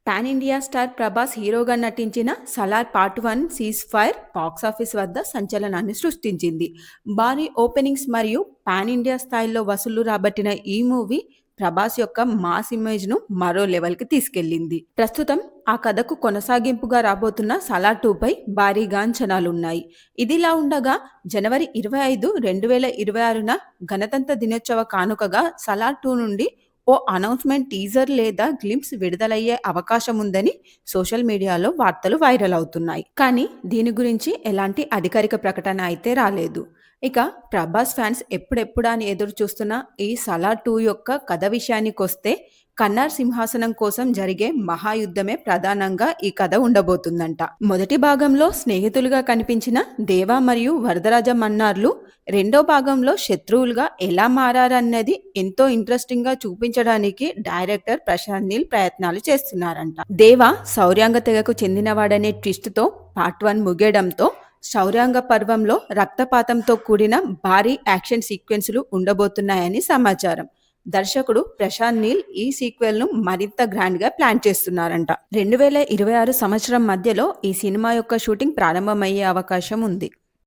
Pan India star Prabhas హీరోగా నటించిన 'Salaar part 1 cease fire' box office వద్ద సంచలనాన్ని సృష్టించింది. భారీ ఓపెనింగ్స్ మరియు పాన్ ఇండియా స్థాయిలో వసూళ్లు రాబట్టిన ఈ మూవీ ప్రభాస్ యొక్క మాస్ ఇమేజ్‌ను మరో లెవెల్‌కి తీసుకెళ్లింది. ప్రస్తుతం ఆ కథకు కొనసాగింపుగా రాబోతున్న 'సలార్ 2' పై భారీగా అంచనాలున్నాయి. ఇదిలా ఉండగా జనవరి 25, 2026న గణతంత్ర దినోత్సవ కానుకగా 'సలార్ 2' నుండి ఓ అనౌన్స్‌మెంట్ టీజర్ లేదా గ్లింప్స్ విడుదలయ్యే అవకాశముందని సోషల్ మీడియాలో వార్తలు వైరల్ అవుతున్నాయి. కానీ దీని గురించి ఎలాంటి అధికారిక ప్రకటన అయితే రాలేదు. ఇక ప్రభాస్ ఫ్యాన్స్ ఎప్పుడెప్పుడా అని ఎదురు చూస్తున్న ఈ 'సలార్ 2' యొక్క కథ విషయానికొస్తే కన్నార్ సింహాసనం కోసం జరిగే మహాయుద్ధమే ప్రధానంగా ఈ కథ ఉండబోతుందంట. మొదటి భాగంలో స్నేహితులుగా కనిపించిన దేవా మరియు వరదరాజ మన్నార్లు రెండో భాగంలో శత్రువులుగా ఎలా మారారన్నది ఎంతో ఇంట్రెస్టింగ్ గా చూపించడానికి డైరెక్టర్ ప్రశాంత్ నీల్ ప్రయత్నాలు చేస్తున్నారంట. దేవా శౌర్యాంగ తెగకు చెందినవాడనే ట్విస్ట్ తో పార్ట్ 1 ముగియడంతో శౌర్యాంగ పర్వంలో రక్తపాతంతో కూడిన భారీ యాక్షన్ సీక్వెన్సులు ఉండబోతున్నాయని సమాచారం. దర్శకుడు ప్రశాంత్ నీల్ ఈ సీక్వెల్ ను మరింత గ్రాండ్ గా ప్లాన్ చేస్తున్నారంట. 2026 సంవత్సరం మధ్యలో ఈ సినిమా యొక్క షూటింగ్ ప్రారంభమయ్యే అవకాశం ఉంది.